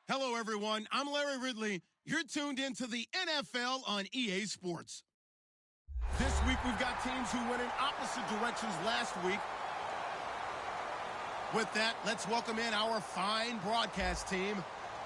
Hello, everyone. I'm Larry Ridley. You're tuned into the NFL on EA Sports. This week, we've got teams who went in opposite directions last week. With that, let's welcome in our fine broadcast team.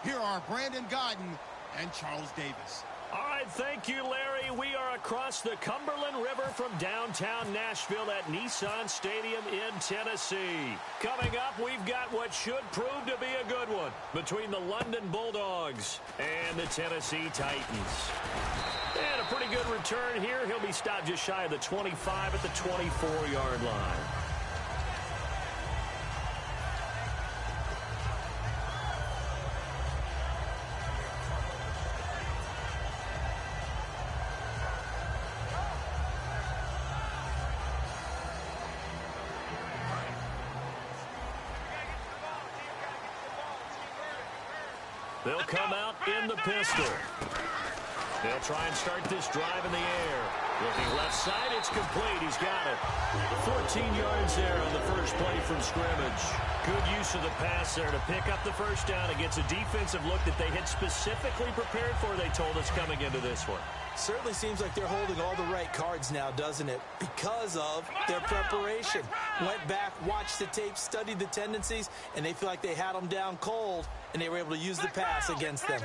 Here are Brandon Godden and Charles Davis. All right, thank you, Larry. We are across the Cumberland River from downtown Nashville at Nissan Stadium in Tennessee. Coming up, we've got what should prove to be a good one between the London Bulldogs and the Tennessee Titans. And a pretty good return here. He'll be stopped just shy of the 25 at the 24-yard line. They'll come out in the pistol. They'll try and start this drive in the air. Looking left side, it's complete. He's got it. 14 yards there on the first play from scrimmage. Good use of the pass there to pick up the first down against a defensive look that they had specifically prepared for, they told us, coming into this one. Certainly seems like they're holding all the right cards now, doesn't it? Because of their preparation. Went back, watched the tape, studied the tendencies, and they feel like they had them down cold, and they were able to use the pass against them.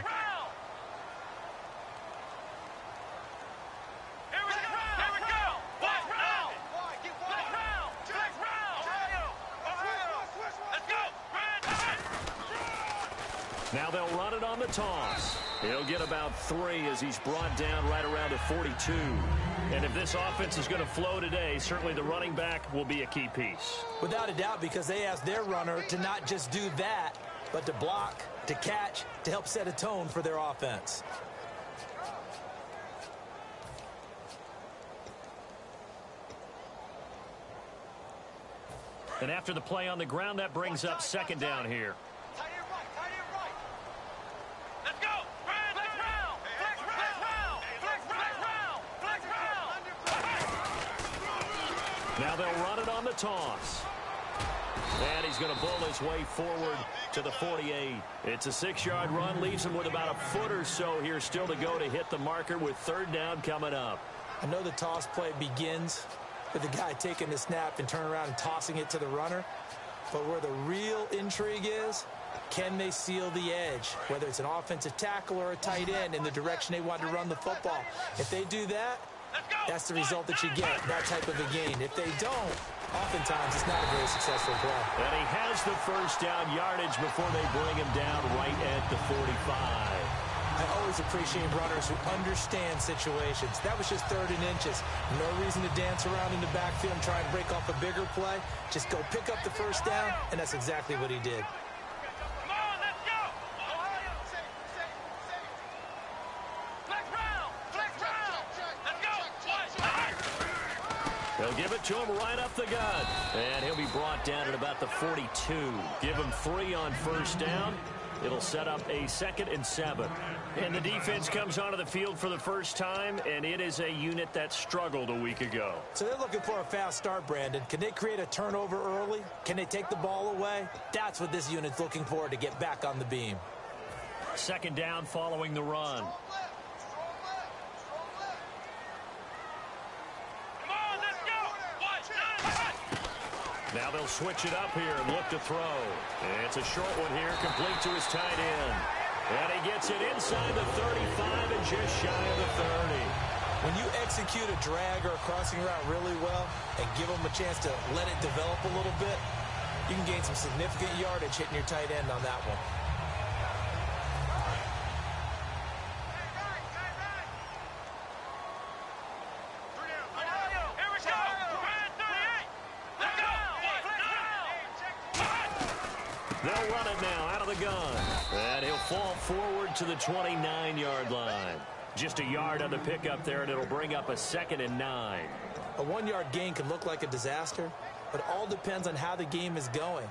Now they'll run it on the toss. He'll get about 3 as he's brought down right around the 42. And if this offense is going to flow today, certainly the running back will be a key piece. Without a doubt, because they asked their runner to not just do that, but to block, to catch, to help set a tone for their offense. And after the play on the ground, that brings up second down here. Now they'll run it on the toss. And he's going to bull his way forward to the 48. It's a 6-yard run, leaves him with about a foot or so here still to go to hit the marker with third down coming up. I know the toss play begins with the guy taking the snap and turning around and tossing it to the runner. But where the real intrigue is, can they seal the edge? Whether it's an offensive tackle or a tight end in the direction they want to run the football. If they do that, that's the result that you get, that type of a gain. If they don't, oftentimes it's not a very successful play. And he has the first down yardage before they bring him down right at the 45. I always appreciate runners who understand situations. That was just 3rd and inches. No reason to dance around in the backfield and try and break off a bigger play. Just go pick up the first down, and that's exactly what he did. They'll give it to him right up the gut. And he'll be brought down at about the 42. Give him 3 on first down. It'll set up a 2nd and 7. And the defense comes onto the field for the first time, and it is a unit that struggled a week ago. So they're looking for a fast start, Brandon. Can they create a turnover early? Can they take the ball away? That's what this unit's looking for to get back on the beam. 2nd down following the run. Now they'll switch it up here and look to throw. And it's a short one here, complete to his tight end. And he gets it inside the 35 and just shy of the 30. When you execute a drag or a crossing route really well and give them a chance to let it develop a little bit, you can gain some significant yardage hitting your tight end on that one. They'll run it now out of the gun. And he'll fall forward to the 29-yard line. Just a yard on the pickup there, and it'll bring up a 2nd and 9. A 1-yard gain can look like a disaster, but it all depends on how the game is going.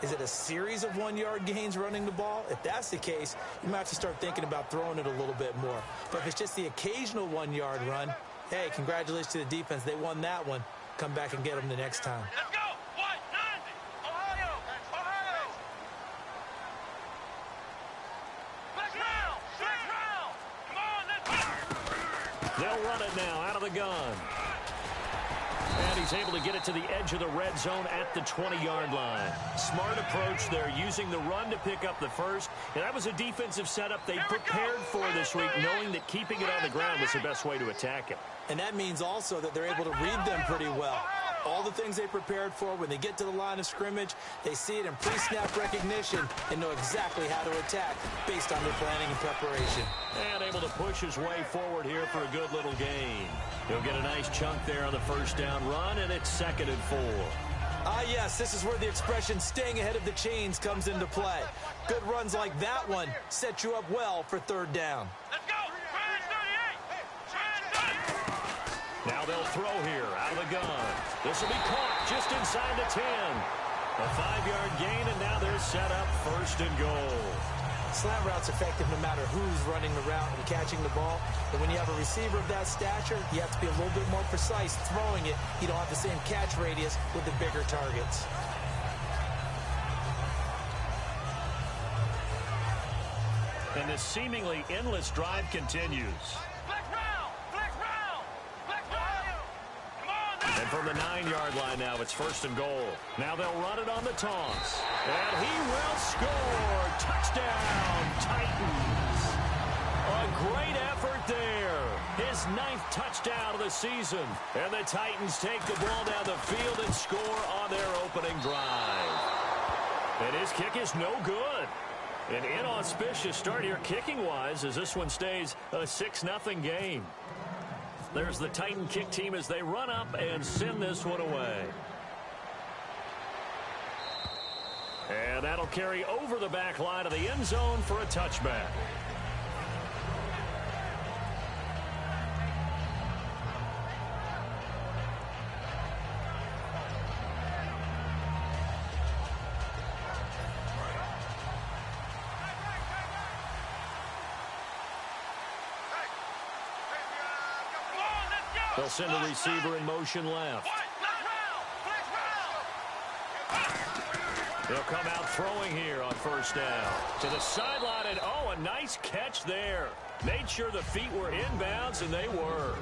Is it a series of 1-yard gains running the ball? If that's the case, you might have to start thinking about throwing it a little bit more. But if it's just the occasional 1-yard run, hey, congratulations to the defense. They won that one. Come back and get them the next time. Let's go! the gun. And he's able to get it to the edge of the red zone at the 20-yard line. Smart approach there, using the run to pick up the first. And that was a defensive setup they prepared for this week, knowing that keeping it on the ground was the best way to attack it. And that means also that they're able to read them pretty well. All the things they prepared for, when they get to the line of scrimmage, they see it in pre-snap recognition and know exactly how to attack based on their planning and preparation. And able to push his way forward here for a good little gain. He'll get a nice chunk there on the first down run, and it's 2nd and 4. Ah, yes, this is where the expression staying ahead of the chains comes into play. Good runs like that one set you up well for 3rd down. Let's go! Now they'll throw here out of the gun. This will be caught just inside the 10. A 5-yard gain, and now they're set up 1st and goal. Slant route's effective no matter who's running the route and catching the ball. But when you have a receiver of that stature, you have to be a little bit more precise throwing it. You don't have the same catch radius with the bigger targets. And this seemingly endless drive continues. And from the 9-yard line now, it's 1st and goal. Now they'll run it on the toss. And he will score. Touchdown, Titans. A great effort there. His 9th touchdown of the season. And the Titans take the ball down the field and score on their opening drive. And his kick is no good. An inauspicious start here kicking-wise as this one stays a 6-0 game. There's the Titan kick team as they run up and send this one away. And that'll carry over the back line of the end zone for a touchback. They'll send the receiver in motion left. They'll come out throwing here on 1st down. To the sideline, and oh, a nice catch there. Made sure the feet were inbounds, and they were.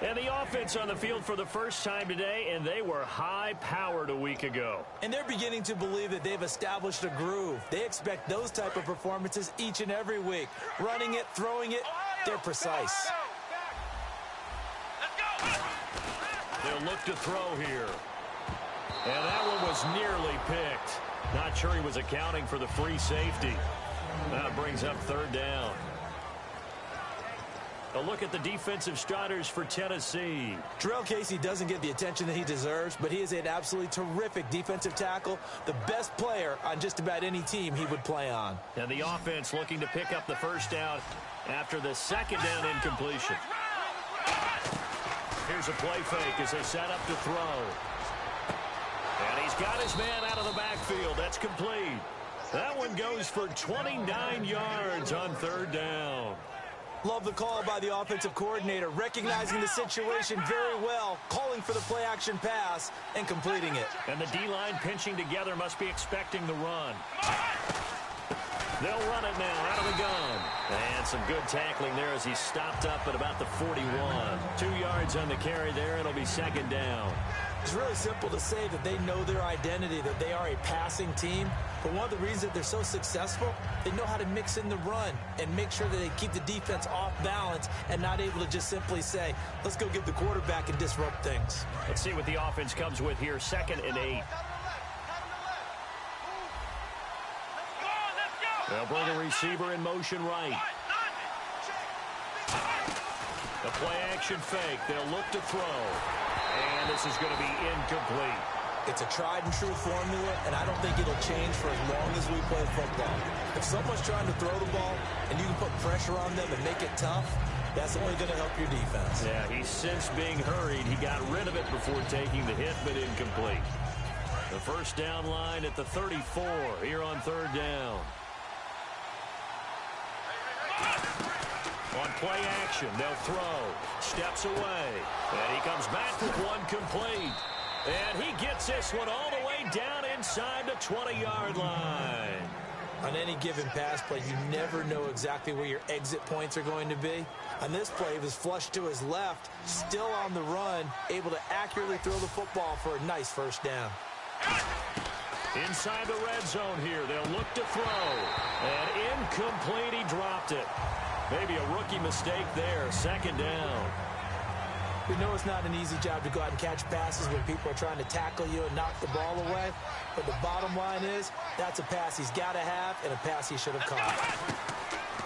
And the offense on the field for the first time today, and they were high-powered a week ago. And they're beginning to believe that they've established a groove. They expect those type of performances each and every week. Running it, throwing it, they're precise. They'll look to throw here. And that one was nearly picked. Not sure he was accounting for the free safety. That brings up 3rd down. A look at the defensive starters for Tennessee. Terrell Casey doesn't get the attention that he deserves, but he is an absolutely terrific defensive tackle, the best player on just about any team he would play on. And the offense looking to pick up the 1st down after the 2nd down incompletion. Here's a play fake as they set up to throw. And he's got his man out of the backfield. That's complete. That one goes for 29 yards on 3rd down. Love the call by the offensive coordinator, recognizing the situation very well, calling for the play-action pass, and completing it. And the D-line pinching together must be expecting the run. They'll run it now out of the gun. And some good tackling there as he stopped up at about the 41. 2 yards on the carry there. It'll be 2nd down. It's really simple to say that they know their identity, that they are a passing team. But one of the reasons that they're so successful, they know how to mix in the run and make sure that they keep the defense off balance and not able to just simply say, let's go get the quarterback and disrupt things. Let's see what the offense comes with here. 2nd and 8. They'll bring a receiver in motion right. The play-action fake. They'll look to throw. And this is going to be incomplete. It's a tried-and-true formula, and I don't think it'll change for as long as we play football. If someone's trying to throw the ball and you can put pressure on them and make it tough, that's only going to help your defense. Yeah, he's since being hurried. He got rid of it before taking the hit, but incomplete. The 1st down line at the 34 here on 3rd down. On play action, they'll throw. Steps away. And he comes back with one complete. And he gets this one all the way down inside the 20-yard line. On any given pass play, you never know exactly where your exit points are going to be. On this play, he was flushed to his left, still on the run, able to accurately throw the football for a nice first down. Inside the red zone here, they'll look to throw. And incomplete, he dropped it. Maybe a rookie mistake there, second down. We know it's not an easy job to go out and catch passes when people are trying to tackle you and knock the ball away. But the bottom line is, that's a pass he's got to have and a pass he should have caught.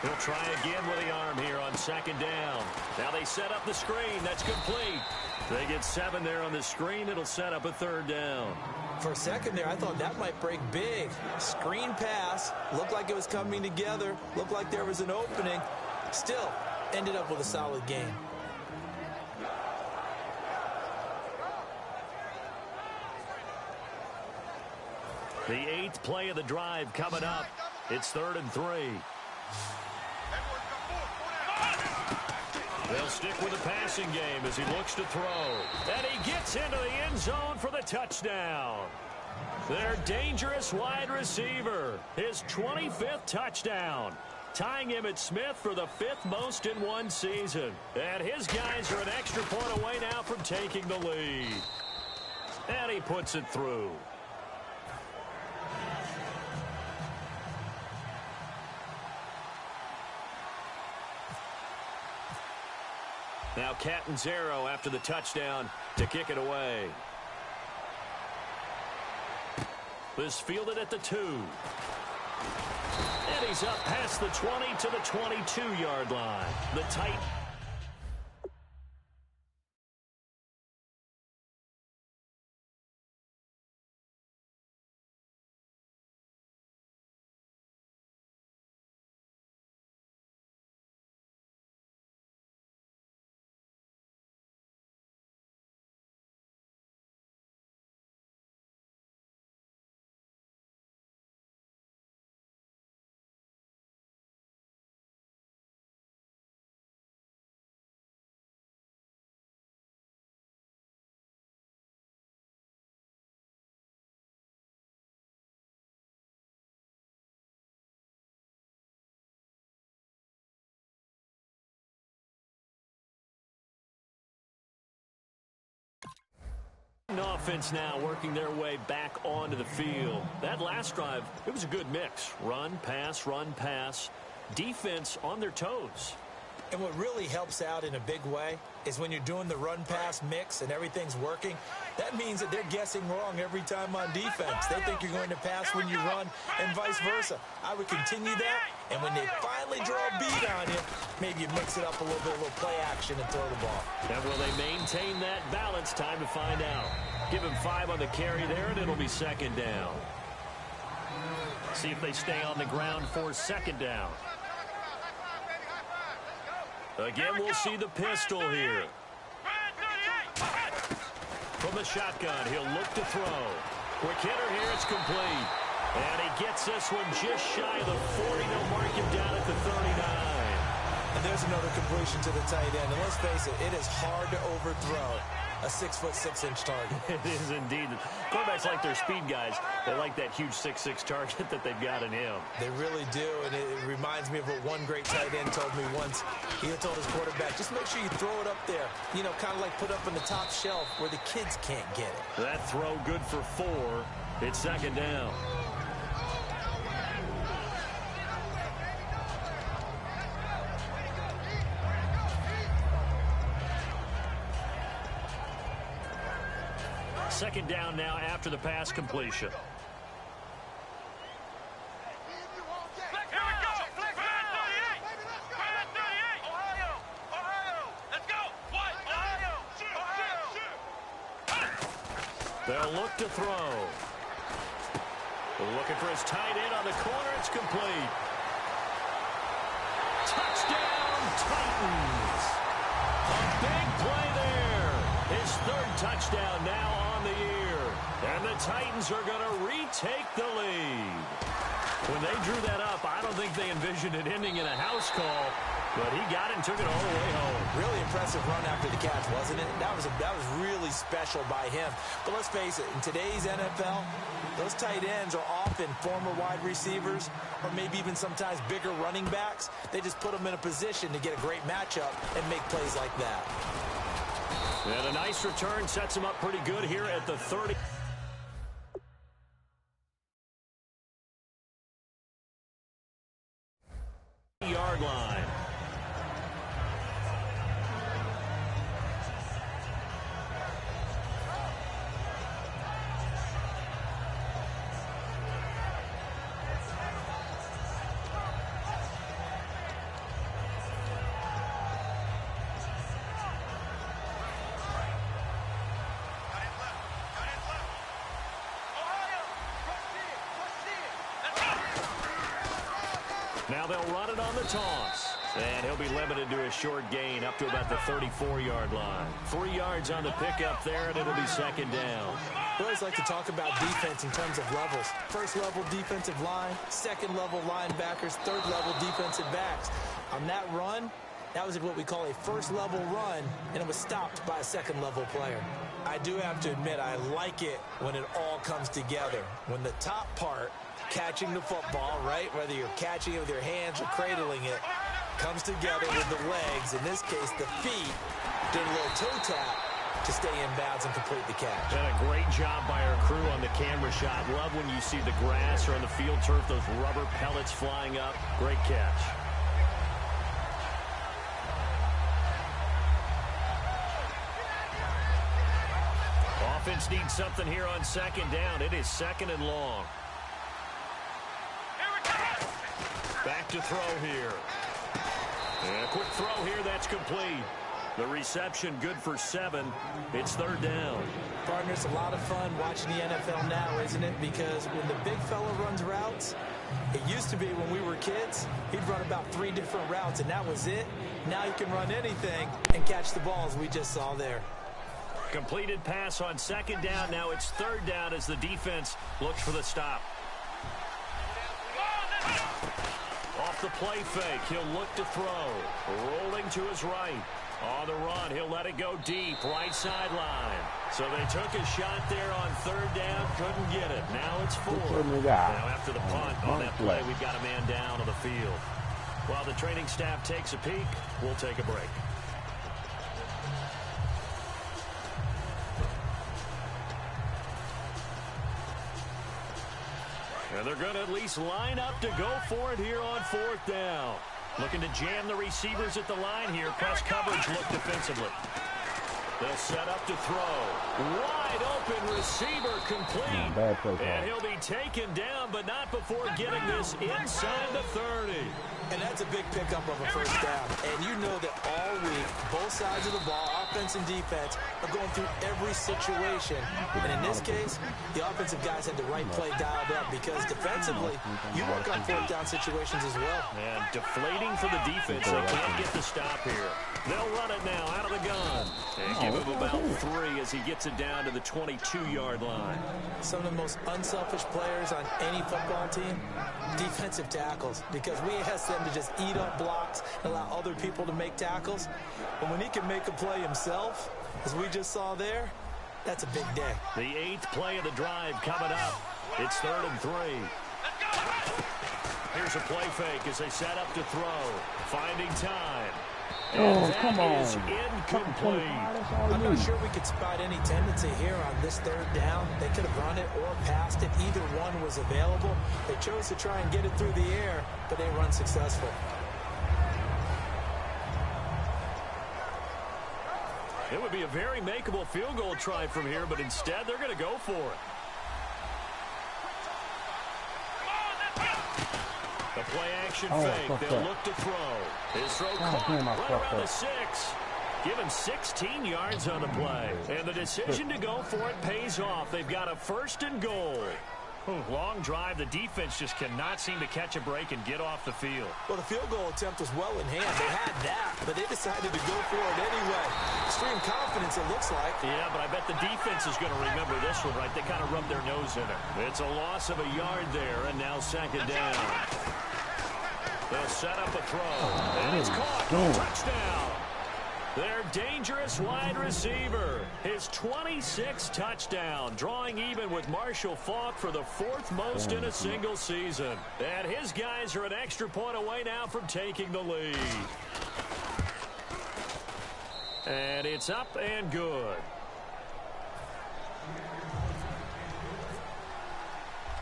He'll try again with the arm here on second down. Now they set up the screen. That's complete. They get 7 there on the screen. It'll set up a third down. For a second there, I thought that might break big. Screen pass. Looked like it was coming together. Looked like there was an opening. Still, ended up with a solid game. The 8th play of the drive coming up. It's 3rd and 3. They'll stick with the passing game as he looks to throw. And he gets into the end zone for the touchdown. Their dangerous wide receiver. His 25th touchdown. Tying him at Smith for the 5th most in one season. And his guys are an extra point away now from taking the lead. And he puts it through. Now Catanzaro after the touchdown to kick it away. This fielded at the 2. And he's up past the 20 to the 22-yard line. The tight. Offense now working their way back onto the field. That last drive, it was a good mix. Run, pass. Defense on their toes. And what really helps out in a big way is when you're doing the run-pass mix and everything's working, that means that they're guessing wrong every time on defense. They think you're going to pass when you run and vice versa. I would continue that, and when they finally draw a beat on you, maybe you mix it up a little bit, a little play action and throw the ball. And will they maintain that balance? Time to find out. Give him 5 on the carry there, and it'll be second down. See if they stay on the ground for second down. Again, we'll see the pistol here. From the shotgun, he'll look to throw. Quick hitter here, it's complete. And he gets this one just shy of the 40. They'll mark him down at the 39. And there's another completion to the tight end. And let's face it, it is hard to overthrow a 6'6" target. It is indeed. Quarterbacks like their speed guys. They like that huge 6'6" target that they've got in him. They really do, and it reminds me of what one great tight end told me once. He had told his quarterback, just make sure you throw it up there, you know, kind of like put up on the top shelf where the kids can't get it. That throw good for 4. It's second down. Second down now after the pass completion. They'll look to throw. Looking for his tight end on the corner. It's complete. Touchdown, Titans. A big play there. His 3rd touchdown now on the year. And the Titans are going to retake the lead. When they drew that up, I don't think they envisioned it ending in a house call. But he got it and took it all the way home. Really impressive run after the catch, wasn't it? That was really special by him. But let's face it, in today's NFL, those tight ends are often former wide receivers or maybe even sometimes bigger running backs. They just put them in a position to get a great matchup and make plays like that. And a nice return sets him up pretty good here at the 30. Yard line. Now they'll run it on the toss. And he'll be limited to a short gain up to about the 34-yard line. 3 yards on the pickup there, and it'll be second down. We always like to talk about defense in terms of levels. First-level defensive line, second-level linebackers, third-level defensive backs. On that run, that was what we call a first-level run, and it was stopped by a second-level player. I do have to admit, I like it when it all comes together. When the top part, catching the football, right, whether you're catching it with your hands or cradling it, comes together with the legs, in this case the feet, did a little toe tap to stay in bounds and complete the catch. And a great job by our crew on the camera shot. Love when you see the grass or on the field turf, those rubber pellets flying up. Great catch. Offense needs something here on second down. It is second and long. Back to throw here. And a quick throw here, that's complete. The reception good for 7. It's third down. Partner, it's a lot of fun watching the NFL now, isn't it? Because when the big fella runs routes, it used to be when we were kids, he'd run about 3 different routes, and that was it. Now he can run anything and catch the balls we just saw there. Completed pass on second down. Now it's third down as the defense looks for the stop. Off the play fake, he'll look to throw. Rolling to his right. On the run, he'll let it go deep, right sideline. So they took a shot there on third down, couldn't get it. Now it's 4. Now after the punt on that play, we've got a man down on the field. While the training staff takes a peek, we'll take a break. And they're going to at least line up to go for it here on fourth down. Looking to jam the receivers at the line here. Press coverage look defensively. They'll set up to throw. Wide open receiver complete. And he'll be taken down, but not before getting this inside the 30. And that's a big pickup of a first down. And you know that all week, both sides of the ball, offense and defense, are going through every situation. And in this case, the offensive guys had the right play dialed up because defensively, you work on fourth down situations as well. And deflating for the defense. They can't get the stop here. They'll run it now out of the gun. And give him about 3 as he gets it down to the 22-yard line. Some of the most unselfish players on any football team, defensive tackles, because we ask them to just eat up blocks and allow other people to make tackles. But when he can make a play himself, as we just saw there, that's a big day. The 8th play of the drive coming up. It's 3rd and 3. Here's a play fake as they set up to throw. Finding time. Oh, come on. Is incomplete. I'm not sure we could spot any tendency here on this third down. They could have run it or passed it. Either one was available. They chose to try and get it through the air, but they run successful. It would be a very makeable field goal try from here, but instead they're going to go for it. The play-action fake. They'll look to throw. His throw caught right around the 6. Given 16 yards on the play. And the decision to go for it pays off. They've got a 1st and goal. Long drive. The defense just cannot seem to catch a break and get off the field. Well, the field goal attempt was well in hand. They had that, but they decided to go for it anyway. Extreme confidence, it looks like. Yeah, but I bet the defense is going to remember this one, right? They kind of rubbed their nose in it. It's a loss of a yard there, and now second down. They'll set up a throw. And it's caught. Touchdown. Their dangerous wide receiver. His 26th touchdown, drawing even with Marshall Faulk for the 4th most in a single season. And his guys are an extra point away now from taking the lead. And it's up and good.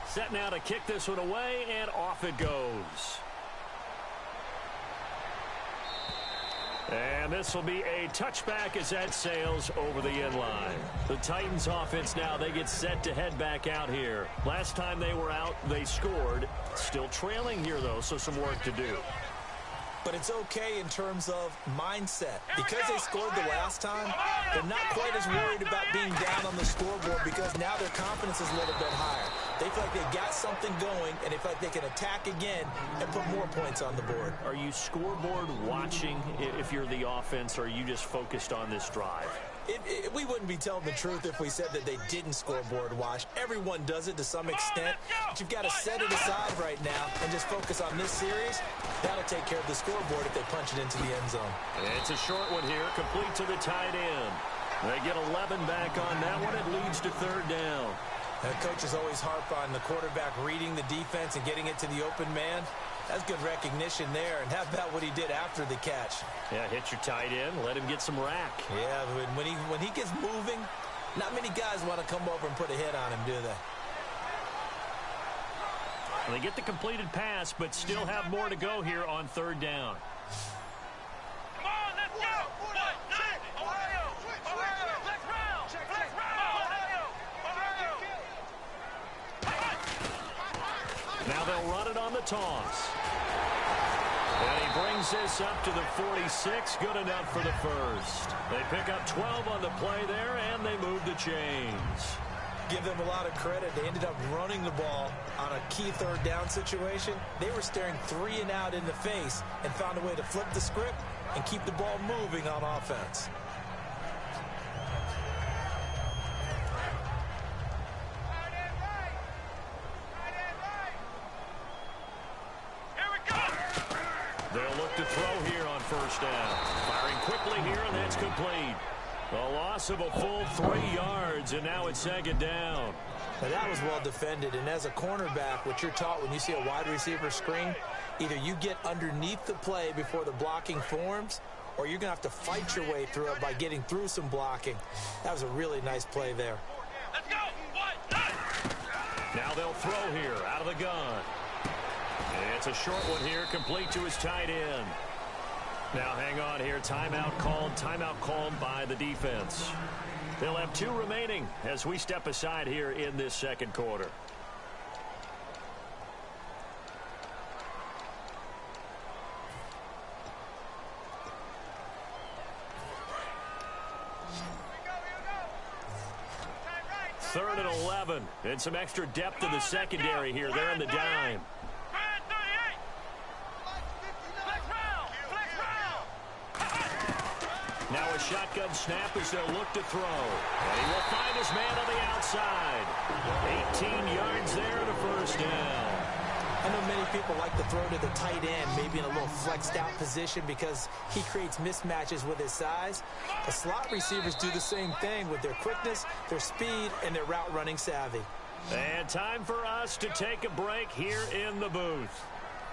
Set now to kick this one away, and off it goes. And this will be a touchback as that sails over the end line. The Titans offense now, they get set to head back out here. Last time they were out, they scored. Still trailing here, though, so some work to do. But it's okay in terms of mindset. Because they scored the last time, they're not quite as worried about being down on the scoreboard because now their confidence is a little bit higher. They feel like they've got something going, and they feel like they can attack again and put more points on the board. Are you scoreboard watching if you're the offense, or are you just focused on this drive? We wouldn't be telling the truth if we said that they didn't scoreboard watch. Everyone does it to some extent, but you've got to set it aside right now and just focus on this series. That'll take care of the scoreboard if they punch it into the end zone. It's a short one here, complete to the tight end. They get 11 back on that one. It leads to 3rd down. The coaches always harp on the quarterback reading the defense and getting it to the open man. That's good recognition there. And how about what he did after the catch? Yeah, hit your tight end, let him get some rack. Yeah, when he gets moving, not many guys want to come over and put a hit on him, do they? Well, they get the completed pass, but still have more to go here on 3rd down. Come on, let's go! Ohio! Flex round! Now they'll run it on the toss. And he brings this up to the 46. Good enough for the first. They pick up 12 on the play there, and they move the chains. Give them a lot of credit. They ended up running the ball on a key 3rd down situation. They were staring 3 and out in the face and found a way to flip the script and keep the ball moving on offense. They'll look to throw here on 1st down. Firing quickly here, and that's complete. A loss of a full 3 yards, and now it's 2nd down. Now that was well defended, and as a cornerback, what you're taught when you see a wide receiver screen, either you get underneath the play before the blocking forms, or you're going to have to fight your way through it by getting through some blocking. That was a really nice play there. Let's go! Now they'll throw here out of the gun. It's a short one here, complete to his tight end. Now hang on here, timeout called by the defense. They'll have 2 remaining as we step aside here in this 2nd quarter. Third and 11, and some extra depth in the secondary here. They're in the dime. Now a shotgun snap as they'll look to throw. And he will find his man on the outside. 18 yards there to 1st down. I know many people like to throw to the tight end, maybe in a little flexed out position because he creates mismatches with his size. The slot receivers do the same thing with their quickness, their speed, and their route running savvy. And time for us to take a break here in the booth.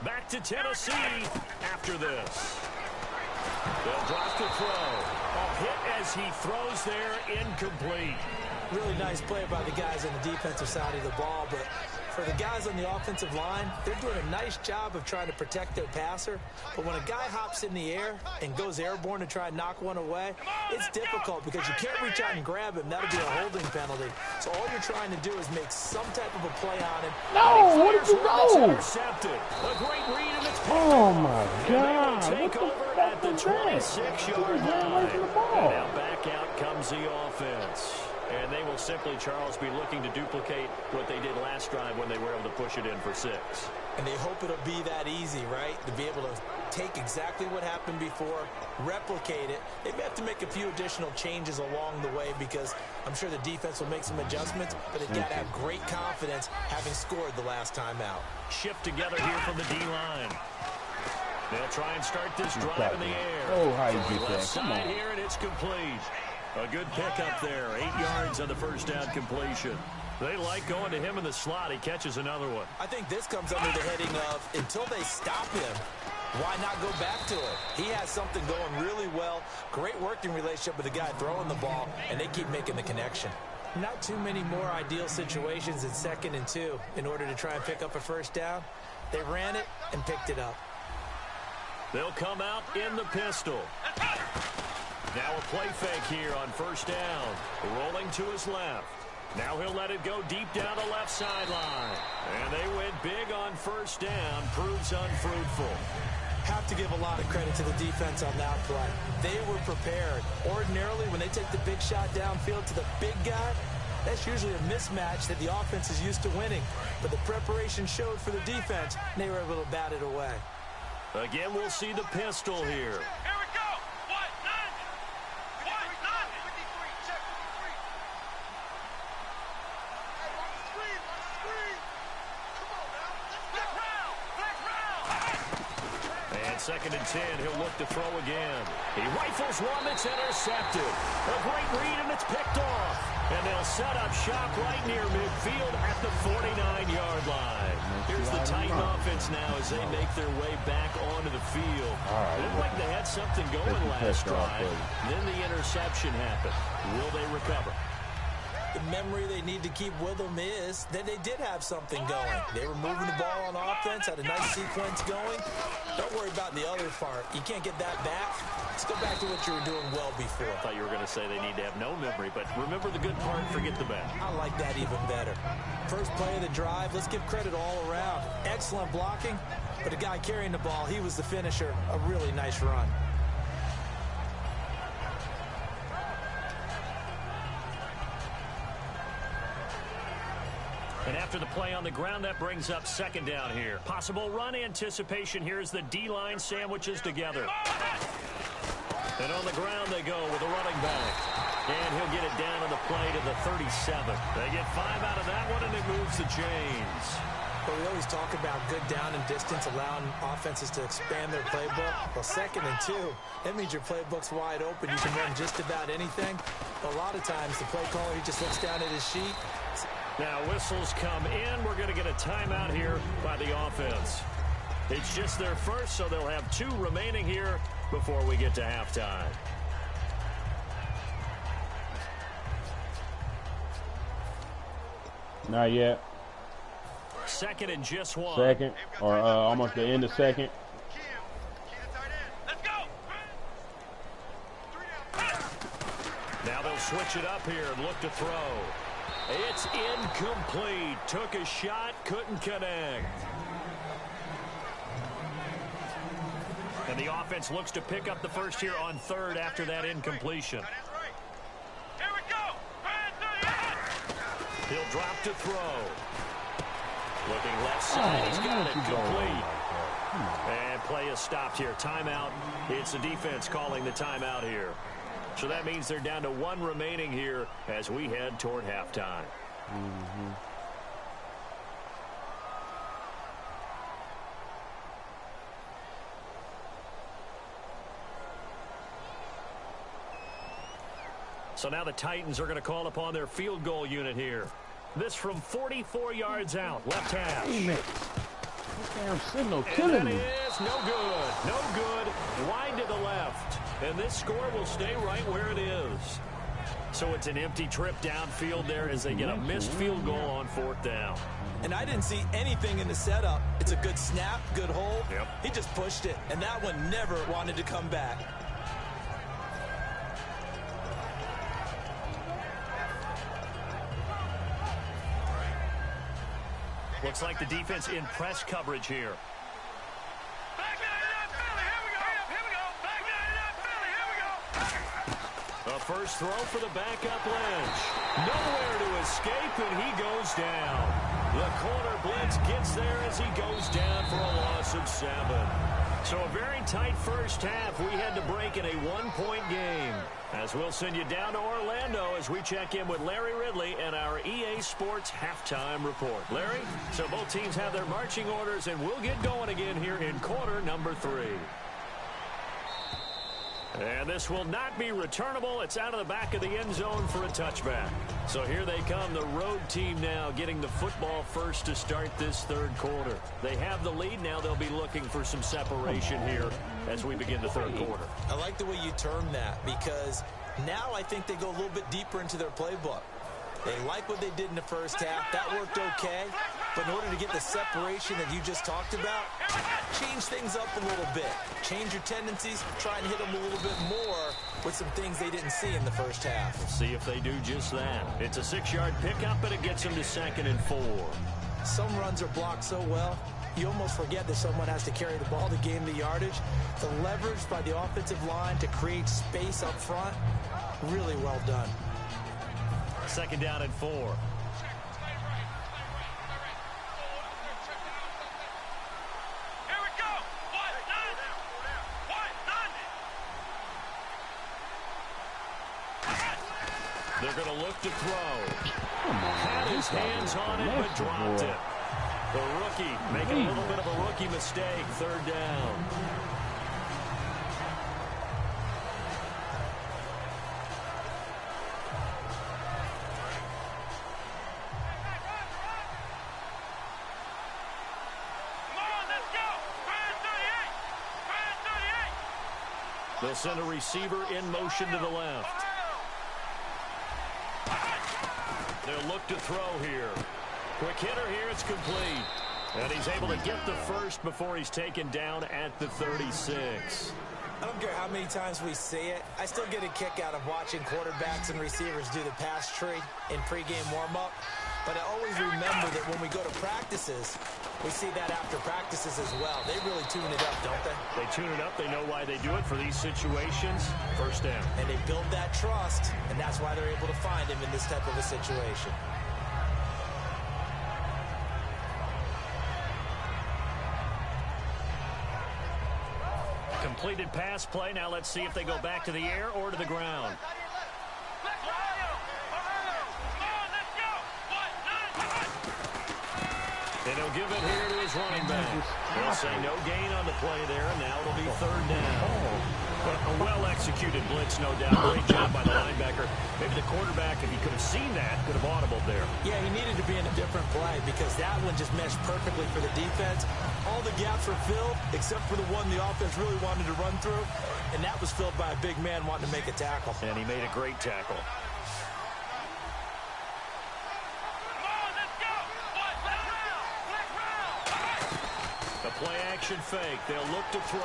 Back to Tennessee after this. They'll drop to throw. A hit as he throws there, incomplete. Really nice play by the guys on the defensive side of the ball, but for the guys on the offensive line, they're doing a nice job of trying to protect their passer. But when a guy hops in the air and goes airborne to try and knock one away, it's difficult because you can't reach out and grab him. That'll be a holding penalty. So all you're trying to do is make some type of a play on him. No, where did you go? Intercepted. A great read, and it's Oh, my God. take over at the 26-yard line. And now back out comes the offense. And they will simply, Charles, be looking to duplicate what they did last drive when they were able to push it in for 6. And they hope it'll be that easy, right? To be able to take exactly what happened before, replicate it. They may have to make a few additional changes along the way because I'm sure the defense will make some adjustments, but they've got to have great confidence having scored the last time out. Shift together here from the D-line. They'll try and start this drive in the air. Oh, how you Throwing get left that? Come side on. here, and it's complete. A good pickup there. 8 yards on the first down completion. They like going to him in the slot. He catches another one. I think this comes under the heading of until they stop him, why not go back to it? He has something going really well. Great working relationship with the guy throwing the ball, and they keep making the connection. Not too many more ideal situations in 2nd and 2 in order to try and pick up a first down. They ran it and picked it up. They'll come out in the pistol. Now a play fake here on first down. Rolling to his left. Now he'll let it go deep down the left sideline. And they went big on first down. Proves unfruitful. Have to give a lot of credit to the defense on that play. They were prepared. Ordinarily, when they take the big shot downfield to the big guy, that's usually a mismatch that the offense is used to winning. But the preparation showed for the defense, and they were able to bat it away. Again, we'll see the pistol here. Here we go. What? Nothing. What? Nothing. 53. Check 53. Hey, on the screen. On the screen. Come on now. Let's round. Let's round. And 2nd and 10, he'll look to throw again. He rifles one that's intercepted. A great read, and it's picked off. And they'll set up shop right near midfield at the 49-yard line. Here's the Titan offense now as they make their way back onto the field. It looked like they had something going last drive. Then the interception happened. Will they recover? The memory they need to keep with them is that they did have something going. They were moving the ball on offense, had a nice sequence going. Don't worry about the other part. You can't get that back. Let's go back to what you were doing well before. I thought you were going to say they need to have no memory, but remember the good part, forget the bad. I like that even better. First play of the drive, let's give credit all around. Excellent blocking, but the guy carrying the ball, he was the finisher. A really nice run. And after the play on the ground, that brings up 2nd down here. Possible run anticipation here as the D-line sandwiches together. And on the ground they go with a running back. And he'll get it down on the play to the 37. They get 5 out of that one, and it moves the chains. But we always talk about good down and distance, allowing offenses to expand their playbook. Well, 2nd and 2, that means your playbook's wide open. You can run just about anything. But a lot of times, the play caller, he just looks down at his sheet. Now whistles come in. We're going to get a timeout here by the offense. It's just their first, so they'll have 2 remaining here before we get to halftime. Not yet. 2nd and just 1. Second, or almost the end of second. Let's go. Now they'll switch it up here and look to throw. It's incomplete. Took a shot, couldn't connect. And the offense looks to pick up the first here on 3rd after that incompletion. Here we go. He'll drop to throw. Looking left side, he's got it complete. And play is stopped here. Timeout. It's the defense calling the timeout here. So that means they're down to 1 remaining here as we head toward halftime. So now the Titans are going to call upon their field goal unit here. This from 44 yards out, left hash. Damn it. Damn signal And killing that me. is no good. No good. Wide to the left. And this score will stay right where it is. So it's an empty trip downfield there as they get a missed field goal on 4th down. And I didn't see anything in the setup. It's a good snap, good hold. Yep. He just pushed it, and that one never wanted to come back. Looks like the defense in press coverage here. Back 99 Philly. Here we go. Here we go. Back 99 Philly. Here we go. The first throw for the backup Lynch. Nowhere to escape, and he goes down. The corner blitz gets there as he goes down for a loss of 7. So a very tight first half. We had to break in a one-point game. As we'll send you down to Orlando as we check in with Larry Ridley and our EA Sports halftime report. Larry, so both teams have their marching orders, and we'll get going again here in quarter number 3. And this will not be returnable. It's out of the back of the end zone for a touchback. So here they come, the road team now getting the football first to start this third quarter. They have the lead. Now they'll be looking for some separation here as we begin the third quarter. I like the way you term that because now I think they go a little bit deeper into their playbook. They like what they did in the first half. That worked okay. But in order to get the separation that you just talked about, change things up a little bit. Change your tendencies. Try and hit them a little bit more with some things they didn't see in the first half. We'll see if they do just that. It's a 6-yard pickup, and it gets them to 2nd and 4. Some runs are blocked so well, you almost forget that someone has to carry the ball to gain the yardage. The leverage by the offensive line to create space up front, really well done. 2nd down and 4. Here we go. They're going to look to throw. Had his hands on it, but dropped it. The rookie making a little bit of a rookie mistake. 3rd down. They'll send a receiver in motion to the left. They'll look to throw here. Quick hitter here, it's complete. And he's able to get the first before he's taken down at the 36. I don't care how many times we see it. I still get a kick out of watching quarterbacks and receivers do the pass tree in pregame warm-up. But I always remember that when we go to practices, we see that after practices as well. They really tune it up, don't they? They tune it up. They know why they do it for these situations. 1st down. And they build that trust, and that's why they're able to find him in this type of a situation. Completed pass play. Now let's see if they go back to the air or to the ground. And he'll give it here to his running back. They'll say no gain on the play there, and now it'll be 3rd down. But a well-executed blitz, no doubt. Great job by the linebacker. Maybe the quarterback, if he could have seen that, could have audibled there. Yeah, he needed to be in a different play because that one just meshed perfectly for the defense. All the gaps were filled except for the one the offense really wanted to run through, and that was filled by a big man wanting to make a tackle. And he made a great tackle. The play-action fake. They'll look to throw.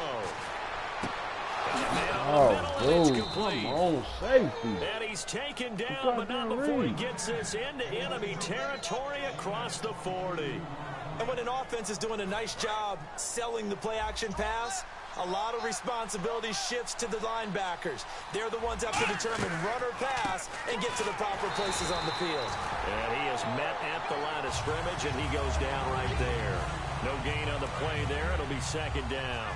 Come on, safety. And he's taken down, but not before he gets this into enemy territory across the 40. And when an offense is doing a nice job selling the play-action pass, a lot of responsibility shifts to the linebackers. They're the ones that have to determine run or pass and get to the proper places on the field. And he is met at the line of scrimmage, and he goes down right there. No gain on the play there. It'll be 2nd down.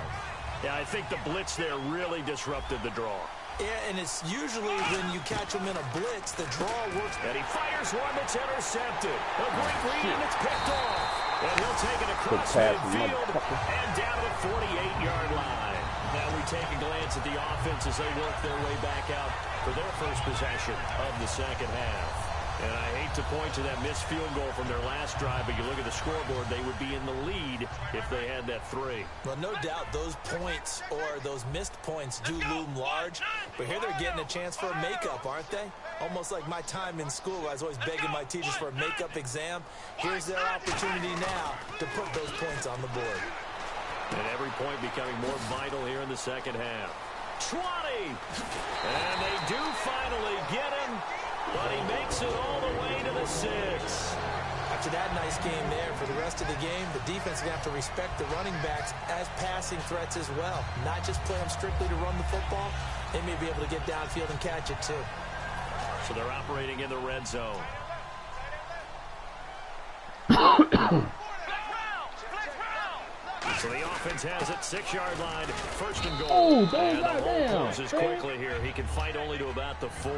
Yeah, I think the blitz there really disrupted the draw. Yeah, and it's usually when you catch them in a blitz, the draw works. And he fires one that's intercepted. A great read, and it's picked off. And he'll take it across midfield and down to the 48-yard line. Now we take a glance at the offense as they work their way back out for their first possession of the 2nd half. And I hate to point to that missed field goal from their last drive, but you look at the scoreboard, they would be in the lead if they had that 3. Well, no doubt those points or those missed points do loom large, but here they're getting a chance for a makeup, aren't they? Almost like my time in school, I was always begging my teachers for a makeup exam. Here's their opportunity now to put those points on the board. And every point becoming more vital here in the 2nd half. 20! And they do finally get him. But he makes it all the way to the 6. After that nice game there, for the rest of the game, the defense is going to have to respect the running backs as passing threats as well. Not just play them strictly to run the football. They may be able to get downfield and catch it too. So they're operating in the red zone. So So the offense has it, 6-yard line, 1st and goal. Oh, and the hole goddamn. closes quickly here. He can fight only to about the 4.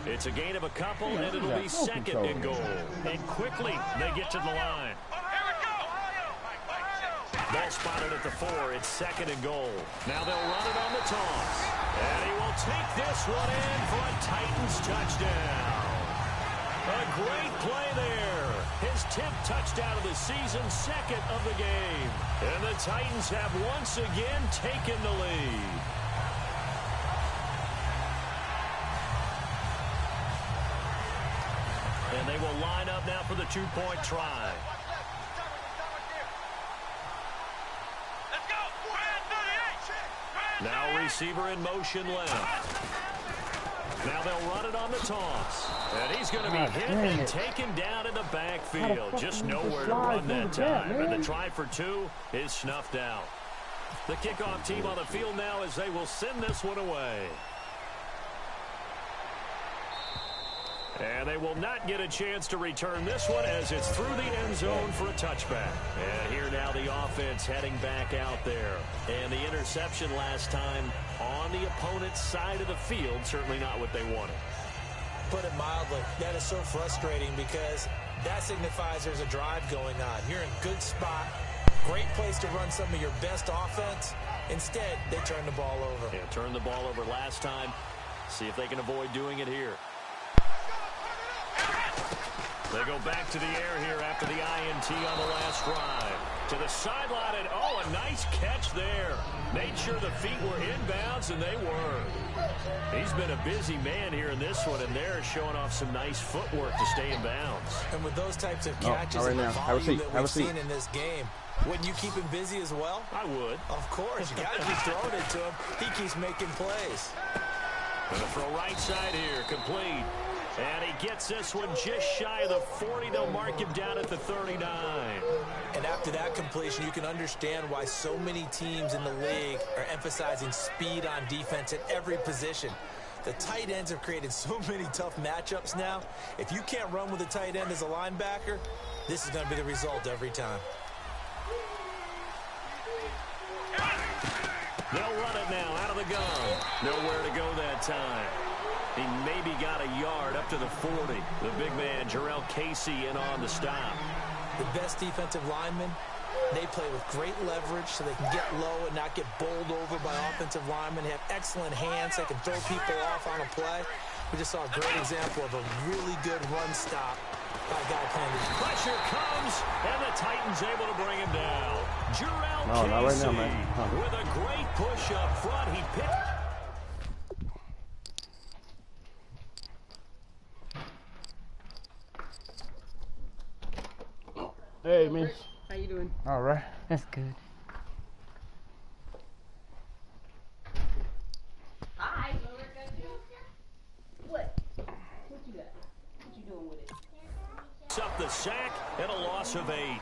It's a gain of a couple, and it'll be 2nd and goal. And quickly, they get to the line. Ball spotted at the 4. It's 2nd and goal. Now they'll run it on the toss. And he will take this one in for a Titans touchdown. A great play there. His 10th touchdown of the season, 2nd of the game. And the Titans have once again taken the lead. And they will line up now for the 2-point try. Now receiver in motion left. Now they'll run it on the toss. And he's going to be hit and taken down in the backfield. Just nowhere to run that time. And the try for 2 is snuffed out. The kickoff team on the field now as they will send this one away. And they will not get a chance to return this one as it's through the end zone for a touchback. And here now the offense heading back out there. And the interception last time on the opponent's side of the field, certainly not what they wanted. Put it mildly, that is so frustrating because that signifies there's a drive going on. You're in a good spot, great place to run some of your best offense. Instead, they turn the ball over. Yeah, turned the ball over last time. See if they can avoid doing it here. They go back to the air here after the INT on the last drive. To the sideline, and oh, a nice catch there. Made sure the feet were inbounds, and they were. He's been a busy man here in this one, and they're showing off some nice footwork to stay in bounds. And with those types of catches and the volume that we've seen in this game, wouldn't you keep him busy as well? I would. Of course. You got to be throwing it to him. He keeps making plays. And the throw right side here, complete. And he gets this one just shy of the 40. They'll mark him down at the 39. And after that completion, you can understand why so many teams in the league are emphasizing speed on defense at every position. The tight ends have created so many tough matchups now. If you can't run with a tight end as a linebacker, this is going to be the result every time. They'll run it now out of the gun. Nowhere to go that time. He maybe got a yard up to the 40. The big man, Jarrell Casey, in on the stop. The best defensive linemen, they play with great leverage so they can get low and not get bowled over by offensive linemen. They have excellent hands. They can throw people off on a play. We just saw a great example of a really good run stop by a guy playing the pressure comes, and the Titans able to bring him down. Jarrell Casey not right now, man. with a great push up front. He picked. Hey, miss. How you doing? All right. That's good. Hi. What? What you got? What you doing with it? Up the sack and a loss of 8.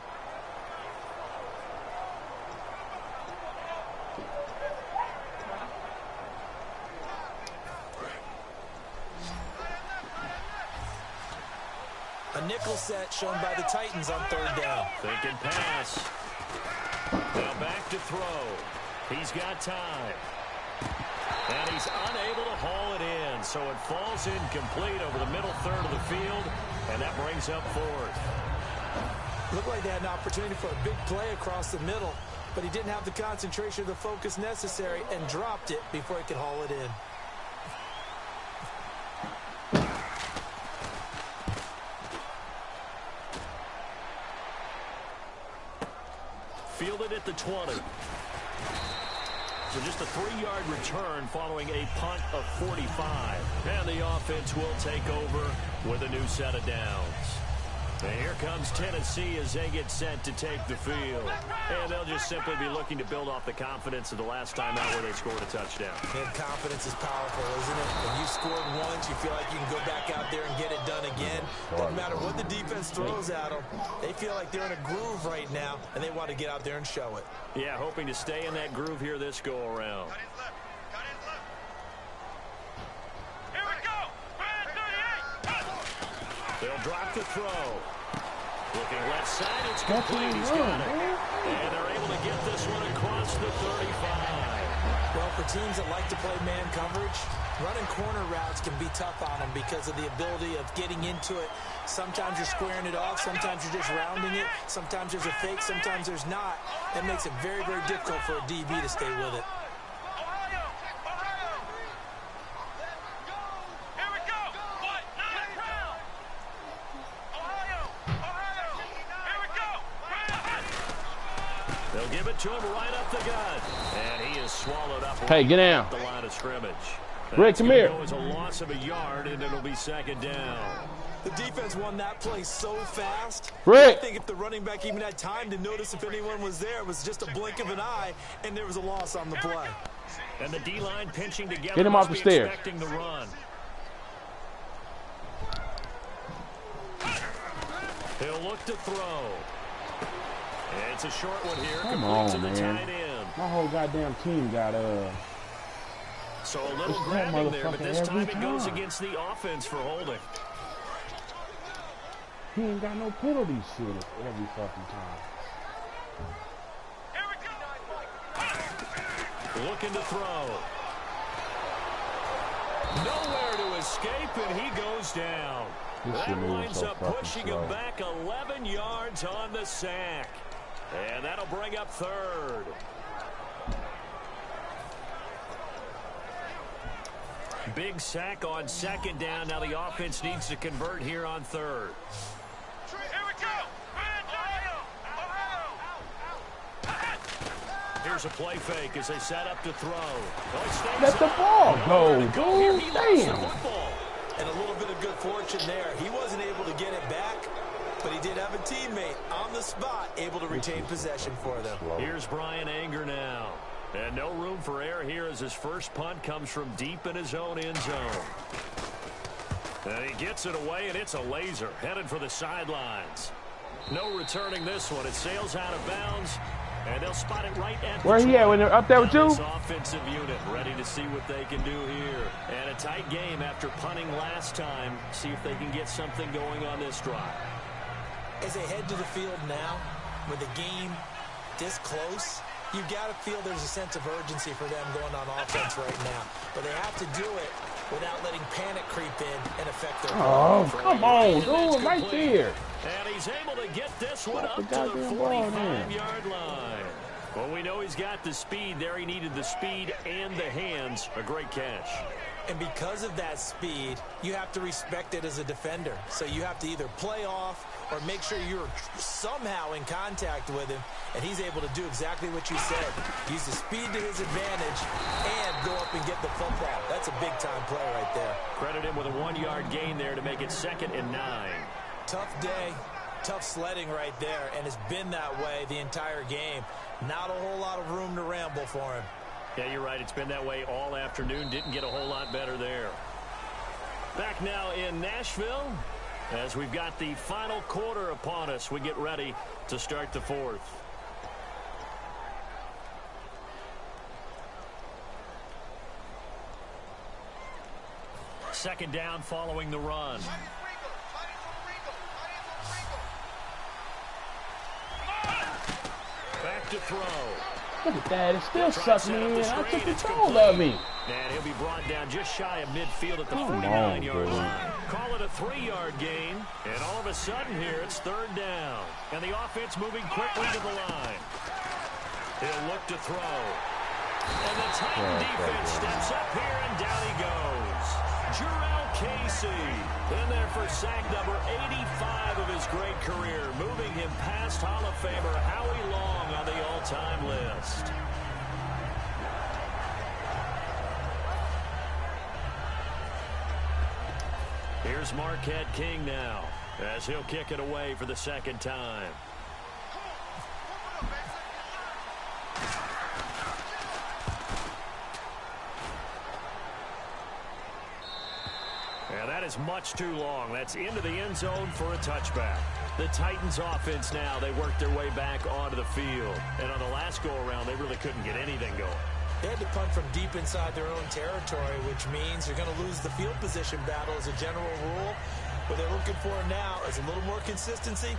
A nickel set shown by the Titans on 3rd down. Thinking pass. Now back to throw. He's got time. And he's unable to haul it in. So it falls incomplete over the middle third of the field. And that brings up 4th. Looked like they had an opportunity for a big play across the middle. But he didn't have the concentration or the focus necessary and dropped it before he could haul it in. Fielded at the 20. So just a 3-yard return following a punt of 45. And the offense will take over with a new set of downs. And here comes Tennessee as they get set to take the field. And they'll just simply be looking to build off the confidence of the last time out where they scored a touchdown. And confidence is powerful, isn't it? When you scored once, you feel like you can go back out there and get it done again. Doesn't matter what the defense throws at them. They feel like they're in a groove right now, and they want to get out there and show it. Yeah, hoping to stay in that groove here this go-around. Here we go! 38! They'll drop the throw. Looking left side, it's complete. He's got it. And they're able to get this one across the 35. Well, for teams that like to play man coverage, running corner routes can be tough on them because of the ability of getting into it. Sometimes you're squaring it off. Sometimes you're just rounding it. Sometimes there's a fake. Sometimes there's not. That makes it very, very difficult for a DB to stay with it. They'll give it to him right up the gut. And he is swallowed up. Hey, get down. At the line of scrimmage. Rick, come here. It was a loss of a yard, and it'll be second down. The defense won that play so fast. Rick. I think if the running back even had time to notice if anyone was there, it was just a blink of an eye, and there was a loss on the play. And the D-line pinching together. Get him off the stairs. Expecting the run. He'll look to throw. It's a short one here. Come complete to on, the man. tight end. My whole goddamn team got So a little It's that grabbing there, but this motherfucker time every it goes time. against the offense for holding. he ain't got no penalty shit every fucking time. Looking to throw. Nowhere to escape, and he goes down. This shit That moving winds so up fucking pushing slow. him back 11 yards on the sack. And that'll bring up third. Big sack on second down. Now the offense needs to convert here on third. Here we go. Here's a play fake as they set up to throw. Oh, he stays Let the up. ball go, Here dude. he lost the Damn. football. And a little bit of good fortune there. He wasn't able to get it back, but he did have a teammate on the spot able to retain possession for them. Here's Brian Anger now. And no room for error here as his first punt comes from deep in his own end zone. And he gets it away, and it's a laser headed for the sidelines. No returning this one. It sails out of bounds, and they'll spot it right at the Where he at? When they're up there with you? This offensive unit ready to see what they can do here. And a tight game after punting last time. See if they can get something going on this drive. As they head to the field now, with the game this close, you've got to feel there's a sense of urgency for them going on offense right now. But they have to do it without letting panic creep in and affect their Oh, play. come on, And that's dude. Right complete. there. And he's able to get this one Got up the to the goddamn ball in there. 45-yard line. Well, we know he's got the speed there. He needed the speed and the hands. A great catch. And because of that speed, you have to respect it as a defender. So you have to either play off or make sure you're somehow in contact with him, and he's able to do exactly what you said. Use the speed to his advantage and go up and get the football. That's a big-time play right there. Credit him with a 1-yard gain there to make it 2nd and 9. Tough day, tough sledding right there, and it's been that way the entire game. Not a whole lot of room to ramble for him. Yeah, you're right. It's been that way all afternoon. Didn't get a whole lot better there. Back now in Nashville as we've got the final quarter upon us. We get ready to start the fourth. Second down following the run. Back to throw. Look at that. It still sucks me in. I took control of him. And he'll be brought down just shy of midfield at the Come on, 49-yard dude. line. Call it a 3-yard gain, and all of a sudden here it's third down. And the offense moving quickly to the line. He'll look to throw. And the Titan defense steps up here, and down he goes. Jarrell Casey in there for sack number 85 of his great career, moving him past Hall of Famer Howie Long on the all-time list. Here's Marquette King now as he'll kick it away for the second time. And that is much too long. That's into the end zone for a touchback. The Titans offense now, they worked their way back onto the field. And on the last go-around, they really couldn't get anything going. They had to punt from deep inside their own territory, which means you're going to lose the field position battle as a general rule. What they're looking for now is a little more consistency,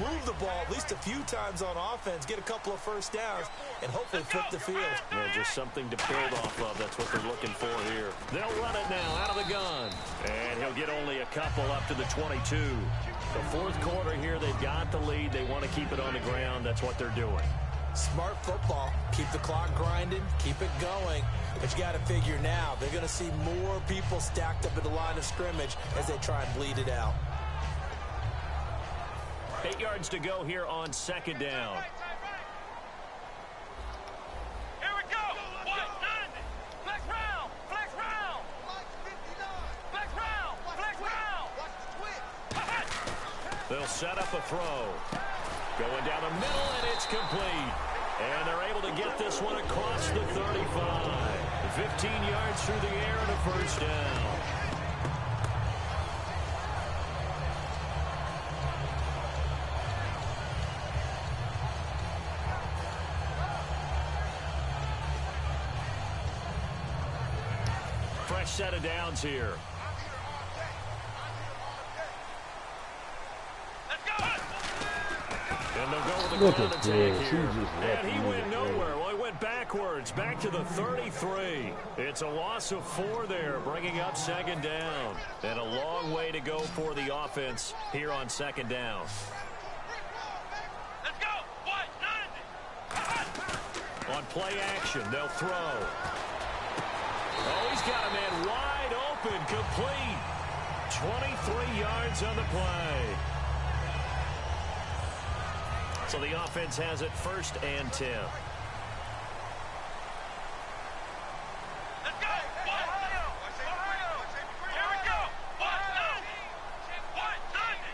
move the ball at least a few times on offense, get a couple of first downs, and hopefully flip the field. Yeah, just something to build off of. That's what they're looking for here. They'll run it now out of the gun. And he'll get only a couple up to the 22. The fourth quarter here, they've got the lead. They want to keep it on the ground. That's what they're doing. Smart football. Keep the clock grinding, keep it going. But you got to figure now, they're going to see more people stacked up at the line of scrimmage as they try and bleed it out. 8 yards to go here on second down. Here we go. What? 90. Flex round. Flex round. Flex round. Flex round. They'll set up a throw. Going down the middle, and it's complete. And they're able to get this one across the 35. 15 yards through the air and a first down. Fresh set of downs here. And they'll go with the ground attack here. And he went nowhere. Well, he went backwards, back to the 33. It's a loss of 4 there, bringing up second down. And a long way to go for the offense here on second down. Let's go. What? 90. On play action, they'll throw. Oh, he's got a man wide open, complete. 23 yards on the play. So the offense has it 1st and 10. Let's go. What? Ohio. Here we go. What? 90. What? 90.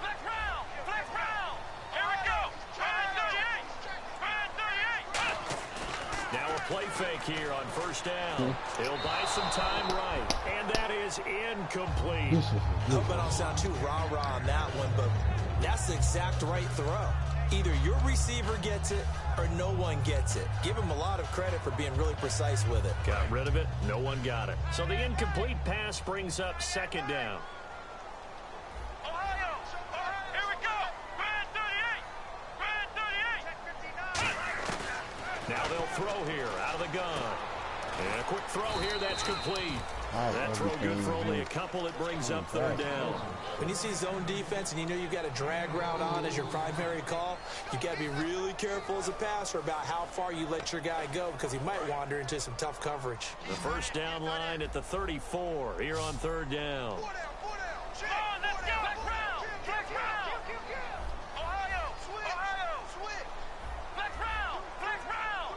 Flex round. Flex round. Here we go. Try 38. Try 38. Now a play fake here on 1st down. He'll buy some time right. And that is incomplete. I hope I don't sound too rah-rah on that one, but that's the exact right throw. Either your receiver gets it or no one gets it. Give him a lot of credit for being really precise with it. Got rid of it. No one got it. So the incomplete pass brings up second down. Ohio. Here we go. Grand 38. Grand 38. Now they'll throw here out of the gun. And a quick throw here. That's complete. That throw good for only a couple. It brings up 3rd down. When you see zone defense and you know you've got a drag route on as your primary call, you've got to be really careful as a passer about how far you let your guy go because he might wander into some tough coverage. The 1st down line at the 34 here on 3rd down. Come on, let's go. Flex round. Flex round. Ohio. Switch. Flex round. Flex round.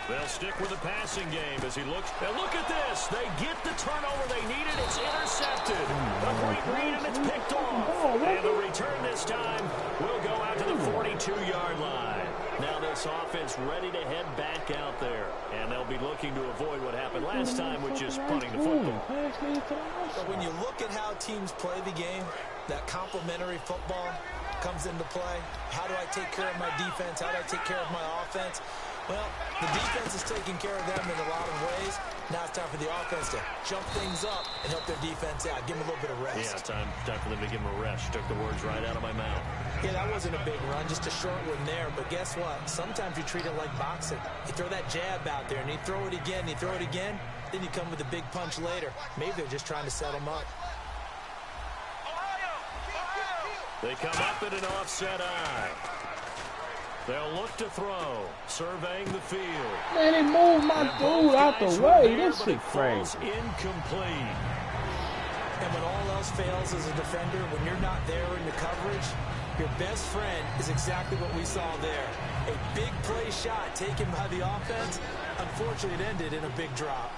They'll stick with the passing game as he looks. And look at this. They get the turnover they needed. It's intercepted. A great read, and it's picked off. And the return this time will go out to the 42-yard line. Now this offense ready to head back out there. And they'll be looking to avoid what happened last time with just punting the football. But when you look at how teams play the game, that complementary football comes into play. How do I take care of my defense? How do I take care of my offense? Well, the defense is taking care of them in a lot of ways. Now it's time for the offense to jump things up and help their defense out. Give them a little bit of rest. Yeah, time for them to give them a rest. Took the words right out of my mouth. Yeah, that wasn't a big run, just a short one there. But guess what? Sometimes you treat it like boxing. You throw that jab out there, and you throw it again, and you throw it again. Then you come with a big punch later. Maybe they're just trying to set them up. They come up in an offset eye. They'll look to throw, surveying the field. Man, he moved my dude out the way. This shit crazy. Incomplete. And when all else fails as a defender, when you're not there in the coverage, your best friend is exactly what we saw there. A big play shot taken by the offense. Unfortunately, it ended in a big drop.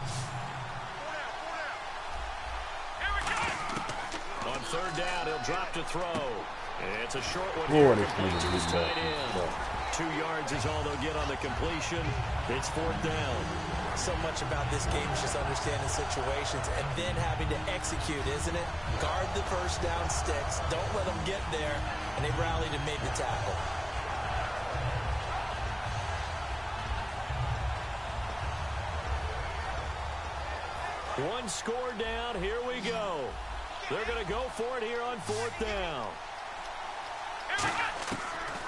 On 3rd down, he'll drop to throw. It's a short one here, complete to his tight end. 2 yards is all they'll get on the completion. It's 4th down. So much about this game is just understanding situations and then having to execute, isn't it? Guard the first down sticks. Don't let them get there. And they rallied and made the tackle. One score down. Here we go. They're going to go for it here on 4th down.